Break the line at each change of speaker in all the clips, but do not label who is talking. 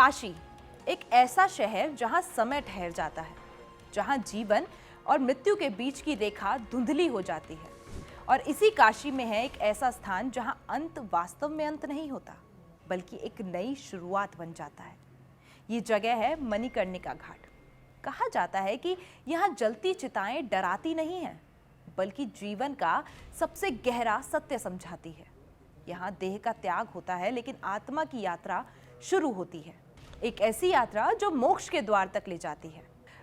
काशी एक ऐसा शहर जहां समय ठहर जाता है, जहां जीवन और मृत्यु के बीच की रेखा धुंधली हो जाती है। और इसी काशी में है एक ऐसा स्थान जहां अंत वास्तव में अंत नहीं होता, बल्कि एक नई शुरुआत बन जाता है। ये जगह है मणिकर्णिका घाट। कहा जाता है कि यहाँ जलती चिताएं डराती नहीं हैं, बल्कि जीवन का सबसे गहरा सत्य समझाती है। यहाँ देह का त्याग होता है, लेकिन आत्मा की यात्रा शुरू होती है। एक ऐसी यात्रा जो मोक्ष के द्वार तक ले जाती है।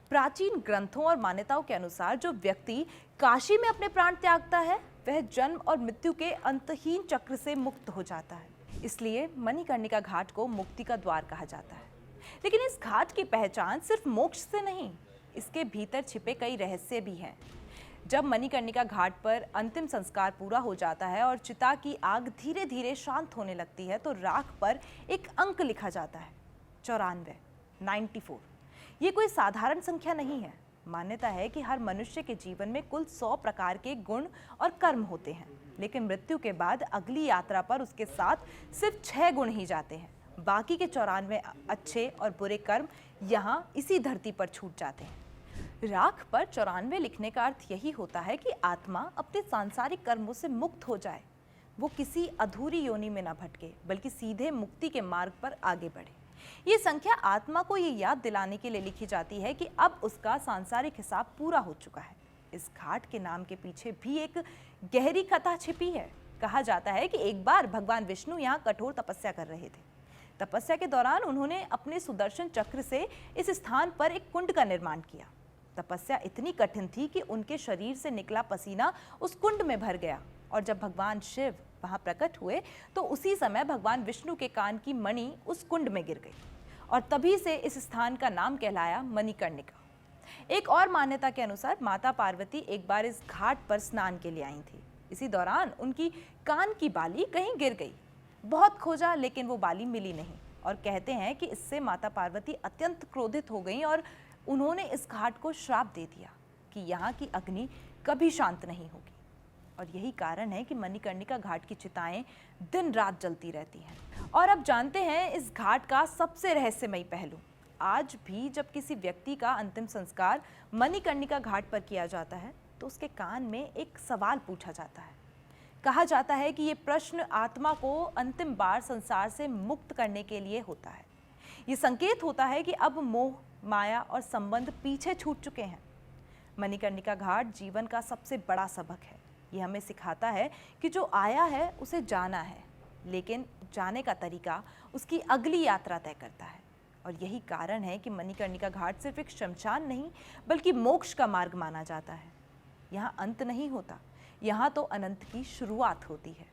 प्राचीन ग्रंथों और मान्यताओं के अनुसार जो व्यक्ति काशी में अपने प्राण त्यागता है, वह जन्म और मृत्यु के अंतहीन चक्र से मुक्त हो जाता है। इसलिए मणिकर्णिका घाट को मुक्ति का द्वार कहा जाता है। लेकिन इस घाट की पहचान सिर्फ मोक्ष से नहीं, इसके भीतर छिपे कई रहस्य भी हैं। जब मणिकर्णिका घाट पर अंतिम संस्कार पूरा हो जाता है और चिता की आग धीरे धीरे शांत होने लगती है, तो राख पर एक अंक लिखा जाता है, 94। ये कोई साधारण संख्या नहीं है। मान्यता है कि हर मनुष्य के जीवन में कुल 100 प्रकार के गुण और कर्म होते हैं, लेकिन मृत्यु के बाद अगली यात्रा पर उसके साथ सिर्फ 6 गुण ही जाते हैं। बाकी के 94 अच्छे और बुरे कर्म यहाँ इसी धरती पर छूट जाते हैं। राख पर 94 लिखने का अर्थ यही होता है कि आत्मा अपने सांसारिक कर्मों से मुक्त हो जाए, वो किसी अधूरी योनि में न भटके, बल्कि सीधे मुक्ति के मार्ग पर आगे बढ़े। ये संख्या आत्मा को ये याद दिलाने के लिए लिखी जाती है कि अब उसका सांसारिक हिसाब पूरा हो चुका है। इस घाट के नाम के पीछे भी एक गहरी कथा छिपी है। कहा जाता है कि एक बार भगवान विष्णु यहाँ कठोर तपस्या कर रहे थे। तपस्या के दौरान उन्होंने अपने सुदर्शन चक्र से इस स्थान पर एक कुंड का निर्माण किया। तपस्या इतनी कठिन थी कि उनके शरीर से निकला पसीना उस कुंड में भर गया, और जब भगवान शिव वहां प्रकट हुए तो उसी समय भगवान विष्णु के कान की मणि उस कुंड में गिर गई, और तभी से इस स्थान का नाम कहलाया मणिकर्णिका। एक और मान्यता के अनुसार माता पार्वती एक बार इस घाट पर स्नान के लिए आई थी। इसी दौरान उनकी कान की बाली कहीं गिर गई। बहुत खोजा, लेकिन वो बाली मिली नहीं, और कहते हैं कि इससे माता पार्वती अत्यंत क्रोधित हो गईं और उन्होंने इस घाट को श्राप दे दिया कि यहाँ की अग्नि कभी शांत नहीं होगी। और यही कारण है कि मणिकर्णिका घाट की चिताएं दिन रात जलती रहती हैं। और अब जानते हैं इस घाट का सबसे रहस्यमयी पहलू। आज भी जब किसी व्यक्ति का अंतिम संस्कार मणिकर्णिका घाट पर किया जाता है, तो उसके कान में एक सवाल पूछा जाता है। कहा जाता है कि ये प्रश्न आत्मा को अंतिम बार संसार से मुक्त करने के लिए होता है। ये संकेत होता है कि अब मोह, माया और संबंध पीछे छूट चुके हैं। मणिकर्णिका घाट जीवन का सबसे बड़ा सबक है। ये हमें सिखाता है कि जो आया है उसे जाना है, लेकिन जाने का तरीका उसकी अगली यात्रा तय करता है। और यही कारण है कि मणिकर्णिका घाट सिर्फ एक श्मशान नहीं, बल्कि मोक्ष का मार्ग माना जाता है। यहाँ अंत नहीं होता, यहाँ तो अनंत की शुरुआत होती है।